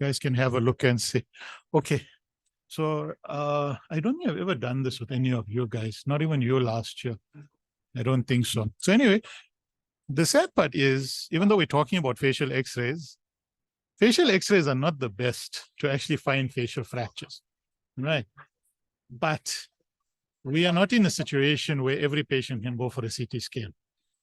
guys can have a look and see. Okay. So I don't think I've ever done this with any of you guys, not even you last year. I don't think so. So anyway, the sad part is, even though we're talking about facial x-rays are not the best to actually find facial fractures, right? But we are not in a situation where every patient can go for a CT scan.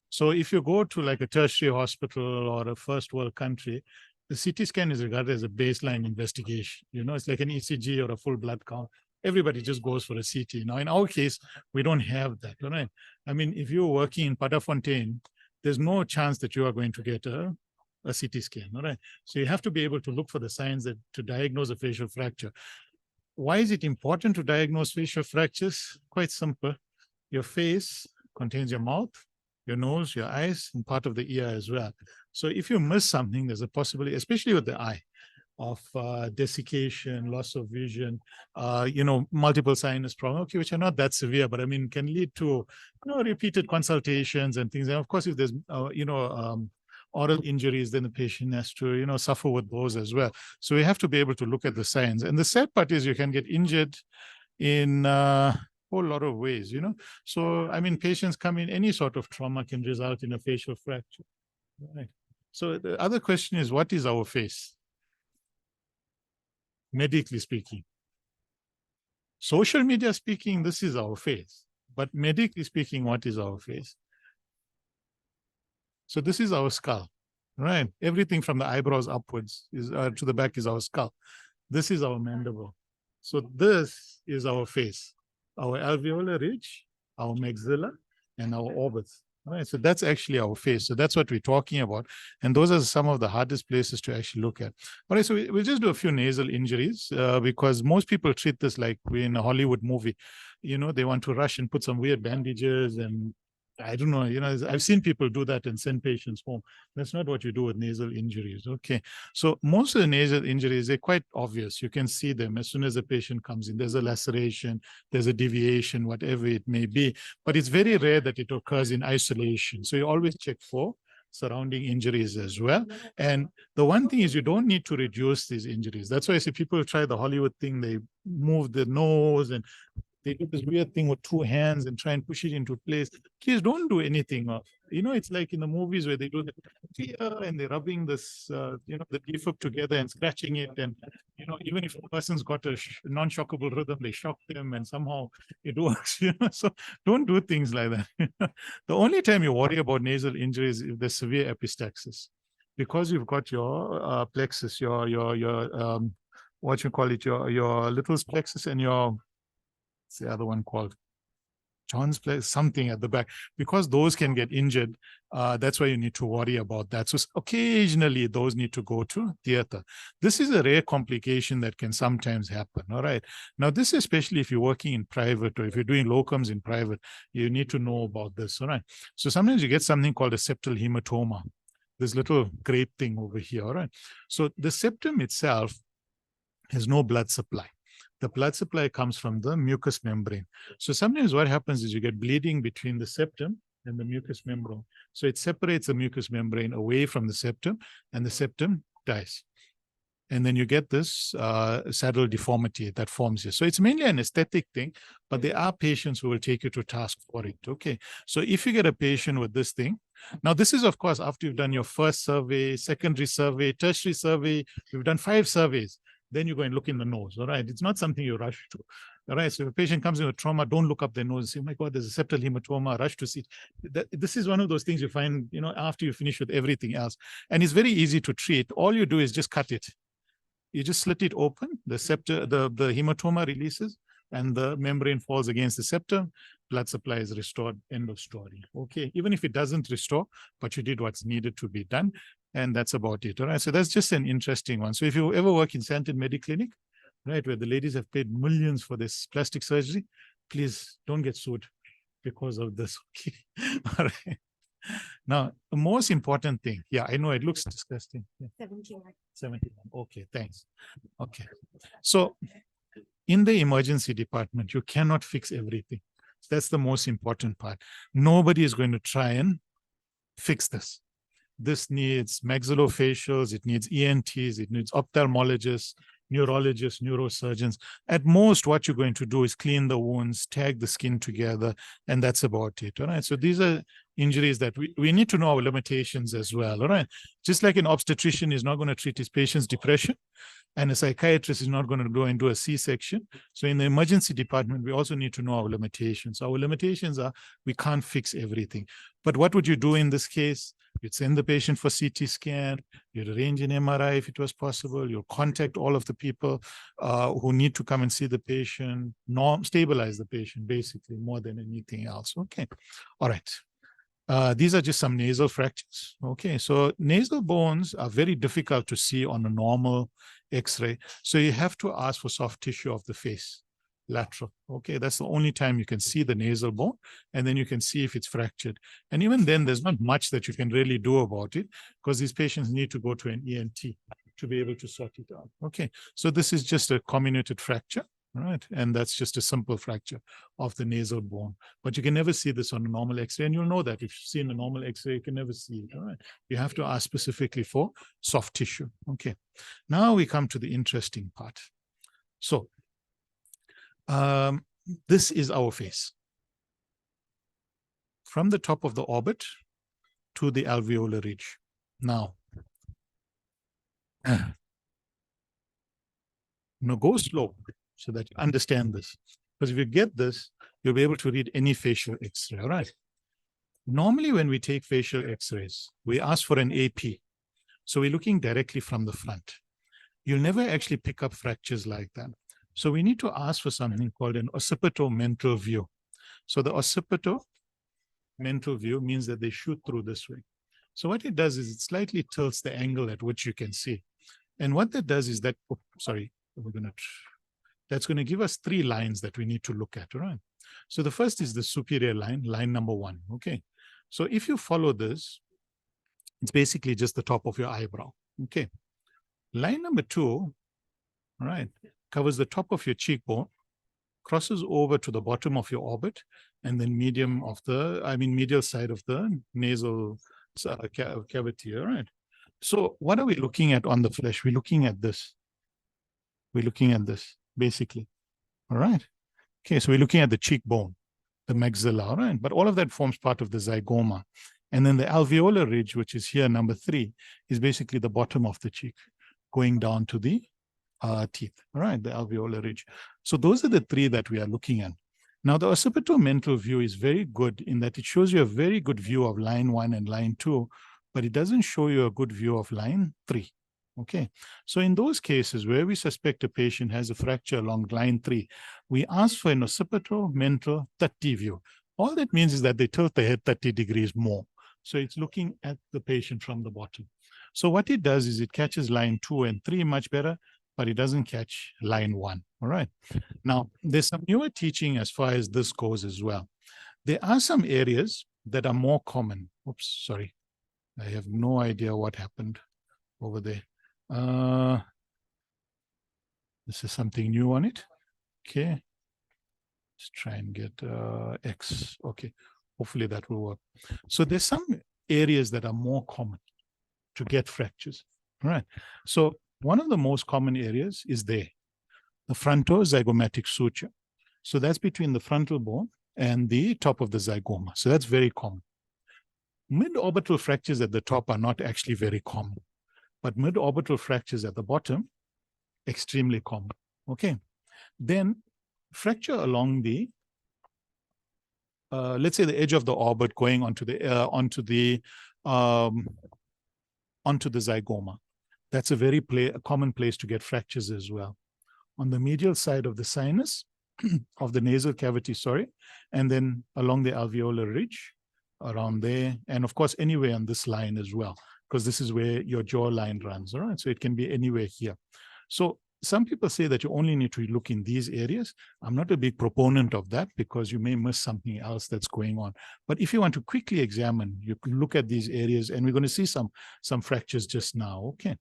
So if you go to like a tertiary hospital or a first world country, the CT scan is regarded as a baseline investigation. You know, it's like an ECG or a full blood count. Everybody just goes for a CT. Now, in our case, we don't have that, right? I mean, if you're working in Padafontaine, there's no chance that you are going to get a CT scan, all right? So you have to be able to look for the signs that to diagnose a facial fracture. Why is it important to diagnose facial fractures? Quite simple. Your face contains your mouth, your nose, your eyes, and part of the ear as well. So if you miss something, there's a possibility, especially with the eye, of desiccation, loss of vision, multiple sinus problems, okay, which are not that severe, but I mean, can lead to, repeated consultations and things. And of course, if there's, oral injuries, then the patient has to, suffer with those as well. So we have to be able to look at the signs. And the sad part is you can get injured in whole lot of ways, So, I mean, patients come in, any sort of trauma can result in a facial fracture. Right. So the other question is, what is our face? Medically speaking. Social media speaking, this is our face. But medically speaking, what is our face? So this is our skull, right? Everything from the eyebrows upwards is to the back is our skull. This is our mandible. So this is our face. Our alveolar ridge, our maxilla, and our orbits. All right, so that's actually our face. So that's what we're talking about. And those are some of the hardest places to actually look at. All right, so we'll just do a few nasal injuries because most people treat this like we're in a Hollywood movie. They want to rush and put some weird bandages and I don't know, I've seen people do that and send patients home. That's not what you do with nasal injuries. Okay. So most of the nasal injuries, they're quite obvious. You can see them as soon as a patient comes in. There's a laceration, there's a deviation, whatever it may be. But it's very rare that it occurs in isolation. So you always check for surrounding injuries as well. And the one thing is you don't need to reduce these injuries. That's why I see people try the Hollywood thing. They move the nose and they do this weird thing with two hands and try and push it into place. Kids don't do anything. It's like in the movies where they do the and they're rubbing this, the defib together and scratching it. And, even if a person's got a non-shockable rhythm, they shock them and somehow it works, So don't do things like that. The only time you worry about nasal injuries is if there's severe epistaxis. Because you've got your plexus, your what you call it, your little plexus and your the other one called John's place, something at the back, because those can get injured. That's why you need to worry about that. So occasionally those need to go to theater. This is a rare complication that can sometimes happen. All right. Now, this, especially if you're working in private or if you're doing locums in private, you need to know about this. All right. So sometimes you get something called a septal hematoma, this little grape thing over here. All right. So the septum itself has no blood supply. The blood supply comes from the mucous membrane. So sometimes what happens is you get bleeding between the septum and the mucous membrane. So it separates the mucous membrane away from the septum and the septum dies. And then you get this saddle deformity that forms here. So it's mainly an aesthetic thing, but there are patients who will take you to task for it. Okay. So if you get a patient with this thing, now this is, of course, after you've done your first survey, secondary survey, tertiary survey, you've done 5 surveys. Then you go and look in the nose, all right? It's not something you rush to, all right? So if a patient comes in with trauma, don't look up their nose and say, oh my God, there's a septal hematoma, rush to see. This is one of those things you find, after you finish with everything else. And it's very easy to treat. All you do is just cut it. You just slit it open, the hematoma releases, and the membrane falls against the septum, blood supply is restored, end of story. Okay, even if it doesn't restore, but you did what's needed to be done. And that's about it. All right. So that's just an interesting one. So if you ever work in Santon Mediclinic, right, where the ladies have paid millions for this plastic surgery, please don't get sued because of this. Okay. All right. Now, the most important thing. Yeah, I know it looks disgusting. Yeah. 71. Okay, thanks. Okay. So in the emergency department, you cannot fix everything. That's the most important part. Nobody is going to try and fix this. This needs maxillofacials, it needs ENTs, it needs ophthalmologists, neurologists, neurosurgeons. At most, what you're going to do is clean the wounds, tag the skin together, and that's about it. All right. So these are injuries that we need to know our limitations as well. All right. Just like an obstetrician is not going to treat his patient's depression, and a psychiatrist is not going to go and do a C-section. So in the emergency department, we also need to know our limitations. Our limitations are we can't fix everything. But what would you do in this case? You'd send the patient for CT scan, you'd arrange an MRI if it was possible, you'll contact all of the people who need to come and see the patient, stabilize the patient, basically, more than anything else. Okay, all right. These are just some nasal fractures. Okay, so nasal bones are very difficult to see on a normal X-ray. So you have to ask for soft tissue of the face, lateral. Okay, that's the only time you can see the nasal bone, and then you can see if it's fractured. And even then, there's not much that you can really do about it because these patients need to go to an ENT to be able to sort it out. Okay, so this is just a comminuted fracture. Right, and that's just a simple fracture of the nasal bone. But you can never see this on a normal X-ray, and you'll know that if you've seen a normal X-ray, you can never see it. All right, you have to ask specifically for soft tissue. Okay, now we come to the interesting part. So, this is our face. From the top of the orbit to the alveolar ridge. Now, go slow so that you understand this. Because if you get this, you'll be able to read any facial X-ray, all right? Normally, when we take facial X-rays, we ask for an AP. So we're looking directly from the front. You'll never actually pick up fractures like that. So we need to ask for something called an occipito-mental view. So the occipito-mental view means that they shoot through this way. So what it does is it slightly tilts the angle at which you can see. And what that does is that, that's going to give us three lines that we need to look at, all right? So the first is the superior line, line number 1, okay? So if you follow this, it's basically just the top of your eyebrow, okay? Line number 2, all right, covers the top of your cheekbone, crosses over to the bottom of your orbit, and then medial side of the nasal cavity, all right? So what are we looking at on the flesh? We're looking at this. We're looking at this, basically, all right? Okay, so we're looking at the cheekbone, the maxilla, all right? But all of that forms part of the zygoma. And then the alveolar ridge, which is here, number 3, is basically the bottom of the cheek, going down to the teeth, all right, the alveolar ridge. So those are the 3 that we are looking at. Now, the occipito-mental view is very good in that it shows you a very good view of line 1 and line 2, but it doesn't show you a good view of line 3. Okay, so in those cases where we suspect a patient has a fracture along line 3, we ask for an occipito-mental 30 view. All that means is that they tilt the head 30 degrees more. So it's looking at the patient from the bottom. So what it does is it catches line 2 and 3 much better, but it doesn't catch line 1. All right. Now, there's some newer teaching as far as this goes as well. There are some areas that are more common. Oops, sorry. I have no idea what happened over there. This is something new on it. Okay. Let's try and get X. Okay. Hopefully that will work. So there's some areas that are more common to get fractures. All right. So one of the most common areas is there, the frontozygomatic suture. So that's between the frontal bone and the top of the zygoma. So that's very common. Mid-orbital fractures at the top are not actually very common, but mid-orbital fractures at the bottom, extremely common. Okay. Then fracture along the, let's say the edge of the orbit going onto the zygoma. That's a very common place to get fractures as well. On the medial side of the sinus, of the nasal cavity, and then along the alveolar ridge, around there, and of course anywhere on this line as well, because this is where your jawline runs, all right? So it can be anywhere here. So some people say that you only need to look in these areas. I'm not a big proponent of that because you may miss something else that's going on. But if you want to quickly examine, you can look at these areas, and we're going to see some fractures just now. Okay.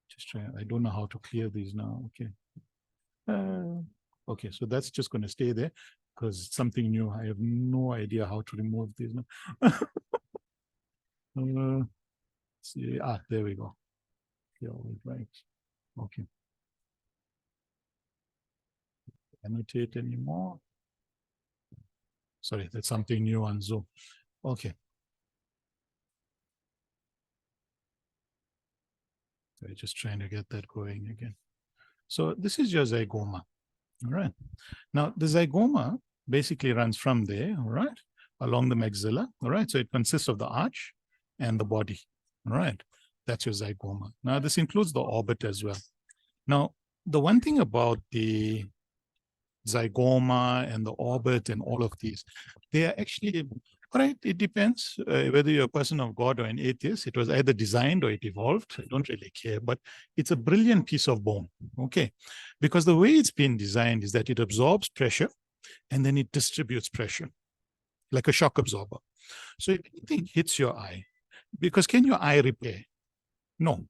Just try. I don't know how to clear these now. Okay. Okay, so that's just going to stay there because it's something new. I have no idea how to remove these now. See, there we go. Yeah, right. Okay. Annotate anymore. Sorry, that's something new on Zoom. Okay. So just trying to get that going again. So this is your zygoma. All right. Now the zygoma basically runs from there, all right, along the maxilla. All right. So it consists of the arch and the body. All right. That's your zygoma. Now this includes the orbit as well. Now, the one thing about the zygoma and the orbit and all of these, they are actually, all right, it depends whether you're a person of God or an atheist. It was either designed or it evolved. I don't really care, but it's a brilliant piece of bone, okay? Because the way it's been designed is that it absorbs pressure and then it distributes pressure like a shock absorber. So if anything hits your eye, because can your eye repair? No,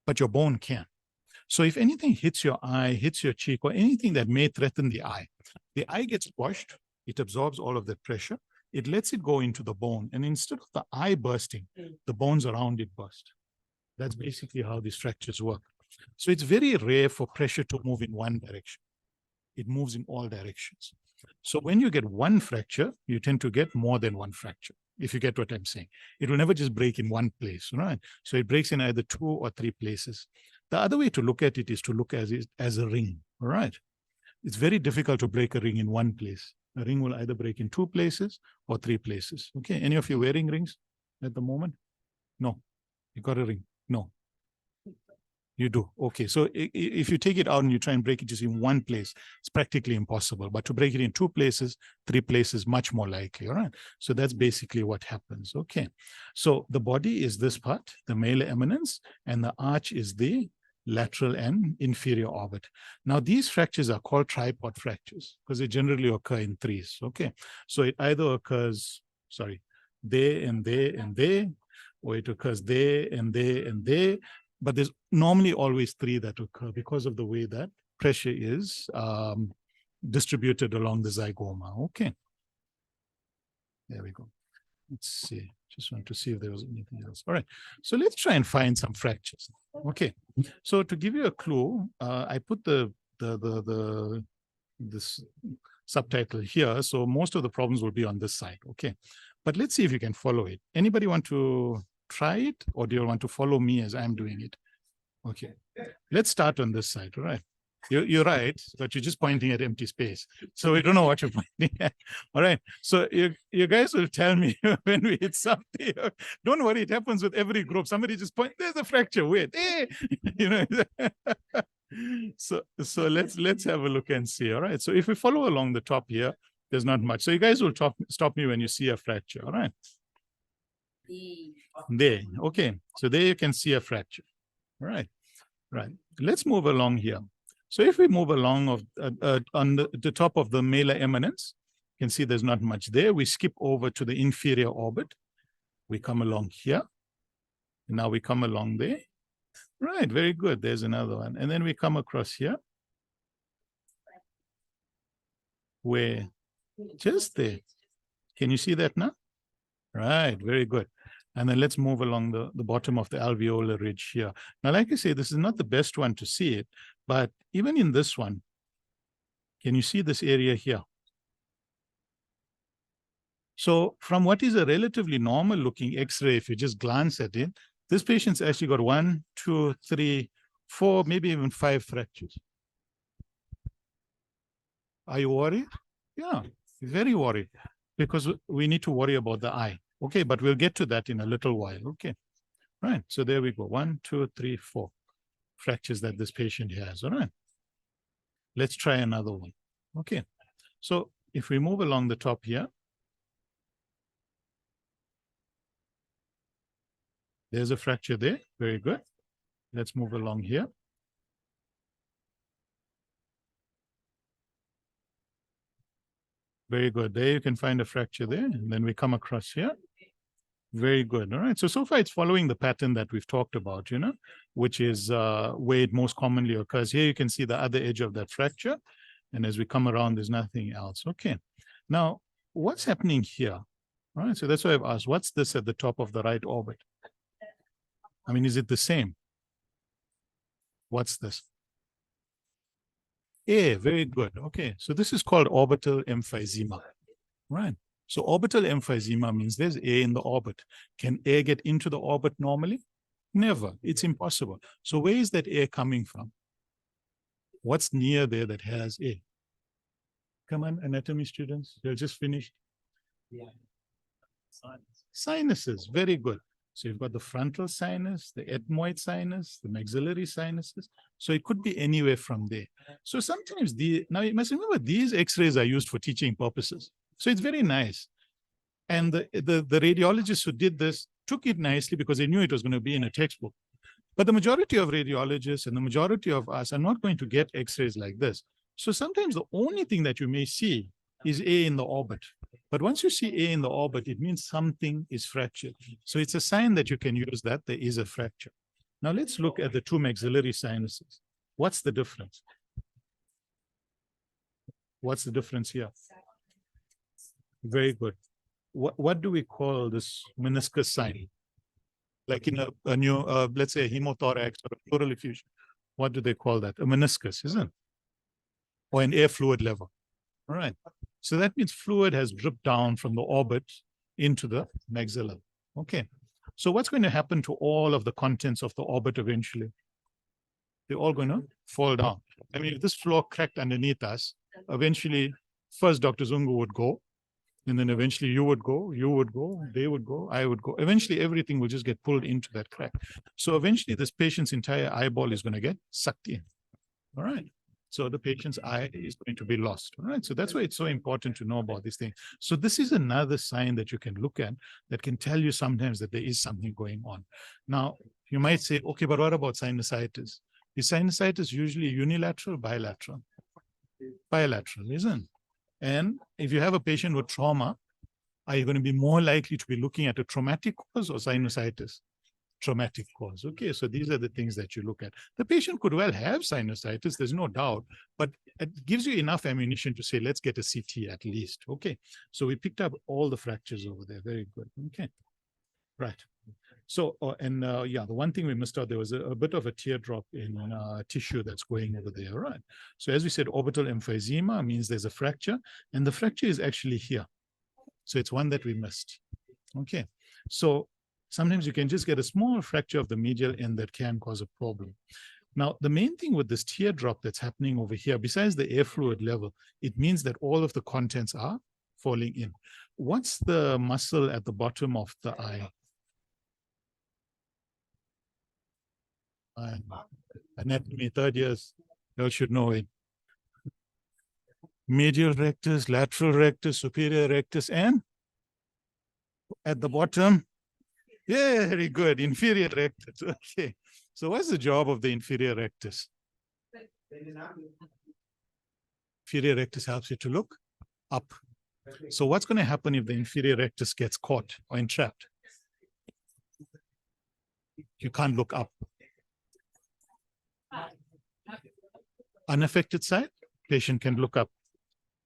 but your bone can. So if anything hits your eye, hits your cheek, or anything that may threaten the eye gets squashed, it absorbs all of that pressure, it lets it go into the bone, and instead of the eye bursting, the bones around it burst. That's basically how these fractures work. So it's very rare for pressure to move in one direction. It moves in all directions. So when you get one fracture, you tend to get more than one fracture, if you get what I'm saying. It will never just break in one place, right? So it breaks in either 2 or 3 places. The other way to look at it is to look at it as a ring, all right? It's very difficult to break a ring in one place. A ring will either break in 2 places or 3 places. Okay, any of you wearing rings at the moment? No. You got a ring? No. You do. Okay. So if you take it out and you try and break it just in one place, it's practically impossible. But to break it in 2 places, 3 places, much more likely. All right. So that's basically what happens. Okay. So the body is this part, the malar eminence, and the arch is the lateral and inferior orbit. Now, these fractures are called tripod fractures because they generally occur in 3s. Okay. So it either occurs, there and there and there, or it occurs there and there and there. But there's normally always 3 that occur because of the way that pressure is distributed along the zygoma. Okay. There we go. Let's see. Just want to see if there was anything else. All right. So let's try and find some fractures. Okay. So to give you a clue, I put this subtitle here. So most of the problems will be on this side. Okay. But let's see if you can follow it. Anybody want to try it, or do you want to follow me as I'm doing it? Okay, let's start on this side. All right, you're right, but you're just pointing at empty space, so we don't know what you're pointing at. All right, so you guys will tell me when we hit something. Don't worry, it happens with every group. Somebody just point, there's a fracture, wait, you know. So let's have a look and see. All right, so if we follow along the top here, there's not much. So you guys will stop me when you see a fracture. All right. There. Okay. So there you can see a fracture. All right. Right. Let's move along here. So if we move along on the top of the malar eminence, you can see there's not much there. We skip over to the inferior orbit. We come along here. Now we come along there. Right. Very good. There's another one. And then we come across here. Where just there. Can you see that now? Right. Very good. And then let's move along the bottom of the alveolar ridge here. Now, like I say, this is not the best one to see it, but even in this one, can you see this area here? So from what is a relatively normal looking X-ray, if you just glance at it, this patient's actually got 1, 2, 3, 4, maybe even 5 fractures. Are you worried? Yeah, very worried, because we need to worry about the eye. Okay, but we'll get to that in a little while. Okay, right. So there we go. 1, 2, 3, 4 fractures that this patient has. All right. Let's try another one. Okay. So if we move along the top here, there's a fracture there. Very good. Let's move along here. Very good. There you can find a fracture there. And then we come across here. Very good. All right. So far it's following the pattern that we've talked about, you know, which is where it most commonly occurs. Here you can see the other edge of that fracture. And as we come around, there's nothing else. Okay. Now, what's happening here All right, so that's why I've asked, what's this at the top of the right orbit? I mean, is it the same? What's this? A, very good. Okay, so this is called orbital emphysema, right? So orbital emphysema means there's A in the orbit. Can air get into the orbit normally? Never. It's impossible. So where is that air coming from? What's near there that has air? Come on, anatomy students, you're just finished. Yeah. Sinuses, very good. So you've got the frontal sinus, the ethmoid sinus, the maxillary sinuses. So it could be anywhere from there. So sometimes now you must remember these x-rays are used for teaching purposes. So it's very nice. And the radiologists who did this took it nicely because they knew it was going to be in a textbook. But the majority of radiologists and the majority of us are not going to get x-rays like this. So sometimes the only thing that you may see is A in the orbit. But once you see A in the orbit, it means something is fractured. So it's a sign that you can use that there is a fracture. Now let's look at the two maxillary sinuses. What's the difference? What's the difference here? Very good. What do we call this meniscus sign? Like in a new, let's say a hemothorax or a pleural effusion. What do they call that? A meniscus, isn't it? Or an air fluid level. All right. So that means fluid has dripped down from the orbit into the maxilla. Okay. So what's going to happen to all of the contents of the orbit eventually? They're all going to fall down. I mean, if this floor cracked underneath us, eventually, first Dr. Zungu would go, and then eventually you would go, they would go, I would go. Eventually, everything will just get pulled into that crack. So eventually, this patient's entire eyeball is going to get sucked in. All right. So the patient's eye is going to be lost. All right. So that's why it's so important to know about these things. So this is another sign that you can look at that can tell you sometimes that there is something going on. Now, you might say, okay, but what about sinusitis? Is sinusitis usually unilateral, bilateral? Bilateral, isn't it? And if you have a patient with trauma, are you going to be more likely to be looking at a traumatic cause or sinusitis? Traumatic cause. Okay, so these are the things that you look at. The patient could well have sinusitis, there's no doubt, but it gives you enough ammunition to say, let's get a CT at least. Okay, so we picked up all the fractures over there. Very good. Okay, right. So, yeah, the one thing we missed out, there was a bit of a teardrop in tissue that's going over there, right? So as we said, orbital emphysema means there's a fracture, and the fracture is actually here. So it's one that we missed. Okay, so sometimes you can just get a small fracture of the medial end that can cause a problem. Now, the main thing with this teardrop that's happening over here, besides the air fluid level, it means that all of the contents are falling in. What's the muscle at the bottom of the eye? Anatomy, third years, you all should know it. Medial rectus, lateral rectus, superior rectus, and at the bottom, yeah, very good, inferior rectus. Okay, so what's the job of the inferior rectus? Inferior rectus helps you to look up. So what's going to happen if the inferior rectus gets caught or entrapped? You can't look up. Unaffected side, patient can look up.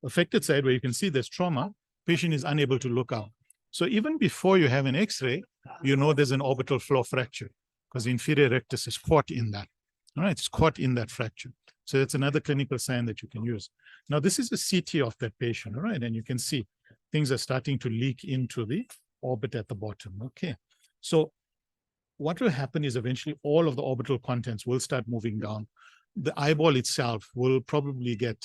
Affected side, where you can see there's trauma, patient is unable to look out. So even before you have an X-ray, you know there's an orbital floor fracture because the inferior rectus is caught in that. All right, it's caught in that fracture. So that's another clinical sign that you can use. Now, this is a CT of that patient, all right? And you can see things are starting to leak into the orbit at the bottom, okay? So what will happen is eventually all of the orbital contents will start moving down. The eyeball itself will probably get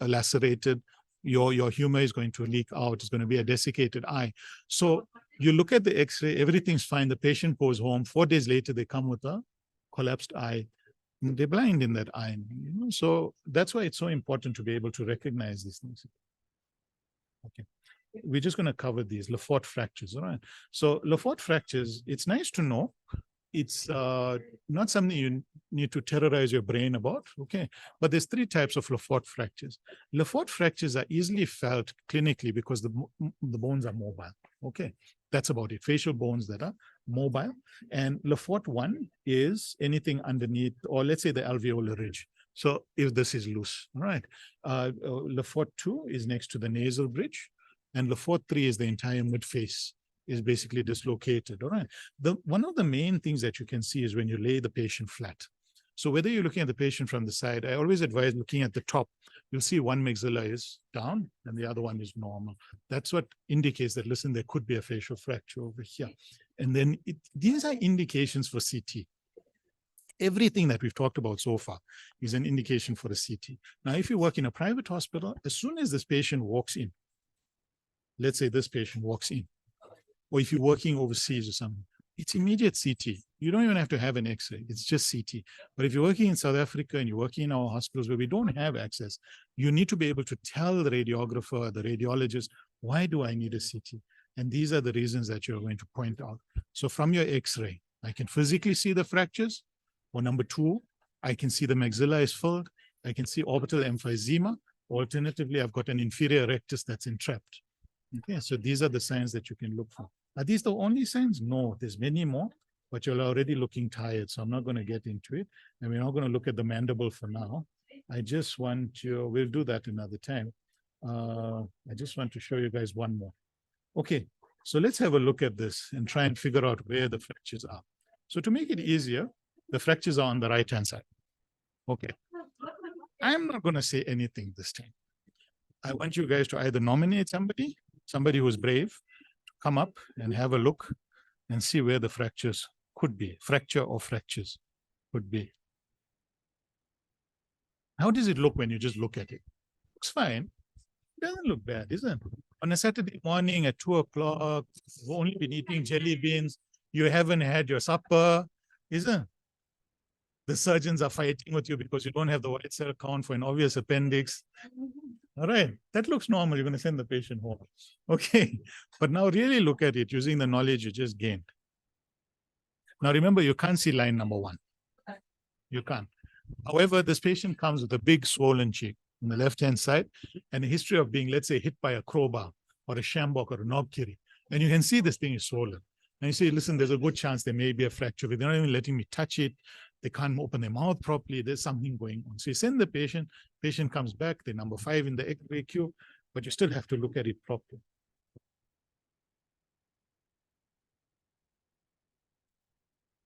lacerated. Your humor is going to leak out. It's going to be a desiccated eye. So you look at the X-ray, everything's fine. The patient goes home. 4 days later, they come with a collapsed eye. They're blind in that eye. You know? So that's why it's so important to be able to recognize these things. Okay. We're just going to cover these Lefort fractures, all right? So Lefort fractures, it's nice to know. It's not something you need to terrorize your brain about, okay? But there's 3 types of Lefort fractures. Lefort fractures are easily felt clinically because the bones are mobile, okay? That's about it, facial bones that are mobile. And Lefort 1 is anything underneath, or let's say the alveolar ridge. So if this is loose, all right? Lefort 2 is next to the nasal bridge. And the fourth three is the entire midface is basically dislocated. All right. One of the main things that you can see is when you lay the patient flat. So whether you're looking at the patient from the side, I always advise looking at the top. You'll see one maxilla is down and the other one is normal. That's what indicates that, listen, there could be a facial fracture over here. And then these are indications for CT. Everything that we've talked about so far is an indication for a CT. Now, if you work in a private hospital, as soon as this patient walks in, let's say this patient walks in, or if you're working overseas or something, it's immediate CT. You don't even have to have an X-ray. It's just CT. But if you're working in South Africa and you're working in our hospitals where we don't have access, you need to be able to tell the radiographer, the radiologist, why do I need a CT? And these are the reasons that you're going to point out. So from your X-ray, I can physically see the fractures. Or number two, I can see the maxilla is filled. I can see orbital emphysema. Alternatively, I've got an inferior rectus that's entrapped. Okay, so these are the signs that you can look for. Are these the only signs? No, there's many more, but you're already looking tired, so I'm not going to get into it. And we're not going to look at the mandible for now. I just want you, we'll do that another time. I just want to show you guys one more. Okay, so let's have a look at this and try and figure out where the fractures are. So to make it easier, the fractures are on the right-hand side. Okay. I'm not going to say anything this time. I want you guys to either nominate somebody who's brave, to come up and have a look and see where the fractures could be, fracture or fractures could be. How does it look when you just look at it? Looks fine. It doesn't look bad, isn't it? On a Saturday morning at 2 o'clock, you've only been eating jelly beans, you haven't had your supper, isn't it? The surgeons are fighting with you because you don't have the white cell count for an obvious appendix. All right, that looks normal. You're going to send the patient home. Okay, but now really look at it using the knowledge you just gained. Now remember, you can't see line number 1. You can't. However, this patient comes with a big swollen cheek on the left-hand side and a history of being, let's say, hit by a crowbar or a shambok or a knobkiri. And you can see this thing is swollen. And you say, listen, there's a good chance there may be a fracture. They're not even letting me touch it. They can't open their mouth properly. There's something going on. So you send the patient comes back, they're number 5 in the X-ray queue, but you still have to look at it properly.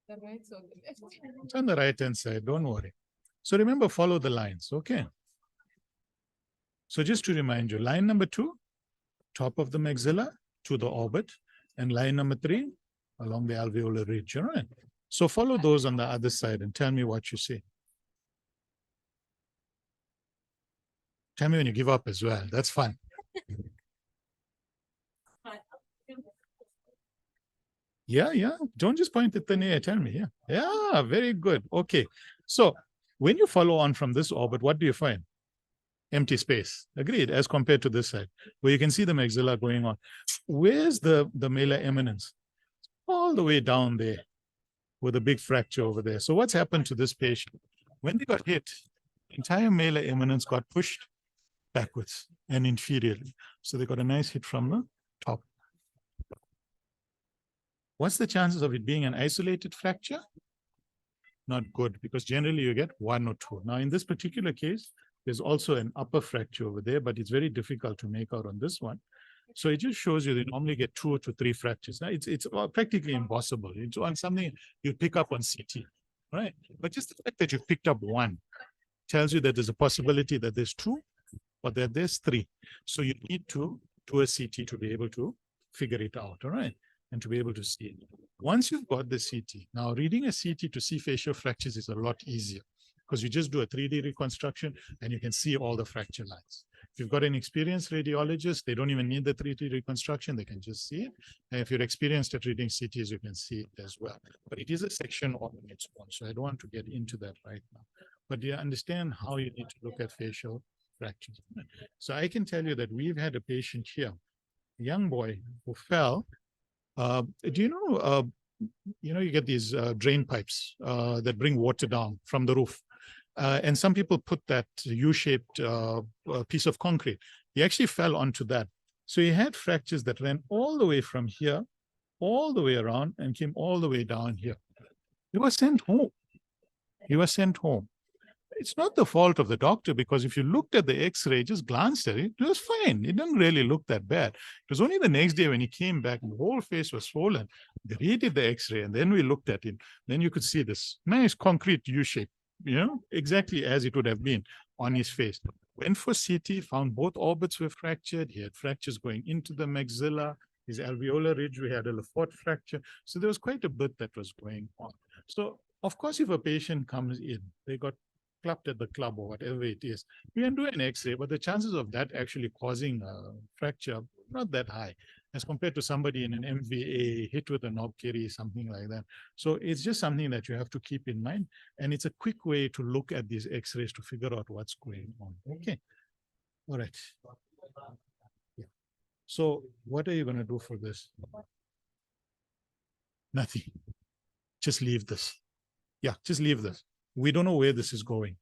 The right or the left? It's on the right-hand side, don't worry. So remember, follow the lines, okay? So just to remind you, line number 2, top of the maxilla to the orbit, and line number 3, along the alveolar ridge, all right? So follow those on the other side and tell me what you see. Tell me when you give up as well. That's fun. Yeah. Don't just point at the near. Tell me. Yeah, very good. Okay. So when you follow on from this orbit, what do you find? Empty space. Agreed, as compared to this side, where you can see the maxilla going on. Where's the malar eminence? All the way down there, with a big fracture over there. So what's happened to this patient? When they got hit, the entire malar eminence got pushed backwards and inferiorly. So they got a nice hit from the top. What's the chances of it being an isolated fracture? Not good, because generally you get 1 or 2. Now in this particular case, there's also an upper fracture over there, but it's very difficult to make out on this one. So it just shows you they normally get 2 to 3 fractures. Now it's practically impossible. It's on something you pick up on CT, right? But just the fact that you picked up 1 tells you that there's a possibility that there's 2 or that there's 3. So you need to do a CT to be able to figure it out, all right? And to be able to see it. Once you've got the CT, now reading a CT to see facial fractures is a lot easier because you just do a 3D reconstruction and you can see all the fracture lines. If you've got an experienced radiologist, they don't even need the 3D reconstruction, they can just see it. And if you're experienced at reading CTs, you can see it as well. But it is a section on its own, so I don't want to get into that right now. But do you understand how you need to look at facial fractures? So I can tell you that we've had a patient here, a young boy who fell. Do you know, you get these drain pipes that bring water down from the roof. And some people put that U-shaped piece of concrete. He actually fell onto that. So he had fractures that ran all the way from here, all the way around, and came all the way down here. He was sent home. It's not the fault of the doctor, because if you looked at the X-ray, just glanced at it, it was fine. It didn't really look that bad. It was only the next day when he came back, the whole face was swollen. They redid the X-ray, and then we looked at it. Then you could see this nice concrete U shape, exactly as it would have been on his face. Went for CT, found both orbits were fractured. He had fractures going into the maxilla. His alveolar ridge, we had a Lafort fracture. So there was quite a bit that was going on. So, of course, if a patient comes in, they got clapped at the club or whatever it is, we can do an X-ray, but the chances of that actually causing a fracture not that high as compared to somebody in an MVA hit with a knob carry, something like that. So it's just something that you have to keep in mind, and it's a quick way to look at these X-rays to figure out what's going on. Okay, all right. Yeah. So what are you going to do for this? Nothing. Just leave this. Yeah, just leave this. We don't know where this is going.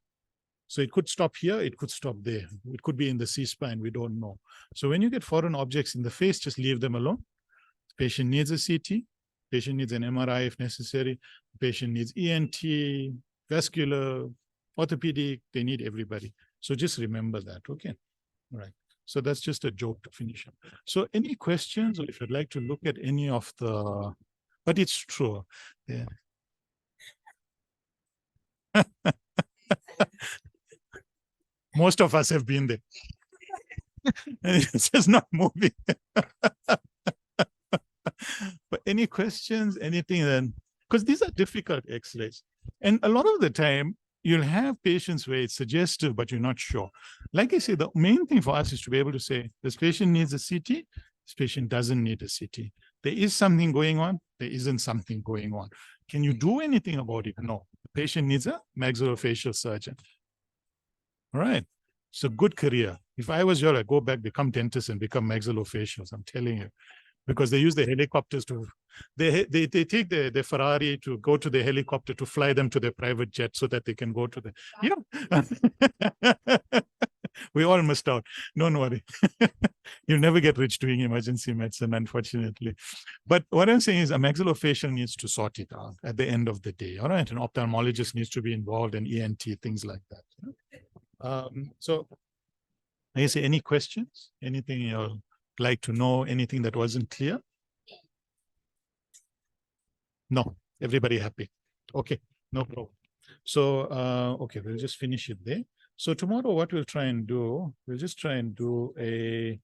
So it could stop here, it could stop there. It could be in the C-spine, we don't know. So when you get foreign objects in the face, just leave them alone. The patient needs a CT, patient needs an MRI if necessary, the patient needs ENT, vascular, orthopedic, they need everybody. So just remember that, okay? All right. So that's just a joke to finish up. So any questions, or if you'd like to look at any of the, but it's true. Yeah. Most of us have been there. And it's just not moving. But any questions, anything then? Because these are difficult X-rays. And a lot of the time, you'll have patients where it's suggestive, but you're not sure. Like I say, the main thing for us is to be able to say, this patient needs a CT, this patient doesn't need a CT. There is something going on, there isn't something going on. Can you do anything about it? No. The patient needs a maxillofacial surgeon. All right. It's a good career. If I was you, I'd go back, become dentist and become maxillofacials. I'm telling you, because they use the helicopters to, they take the Ferrari to go to the helicopter to fly them to their private jet so that they can go to the, we all missed out. Don't worry. You'll never get rich doing emergency medicine, unfortunately. But what I'm saying is a maxillofacial needs to sort it out at the end of the day. All right. An ophthalmologist needs to be involved in ENT, things like that. So I say, any questions? Anything you'd like to know? Anything that wasn't clear? No, everybody happy. Okay, no problem. So, okay, we'll just finish it there. So tomorrow, what we'll try and do, we'll just try and do a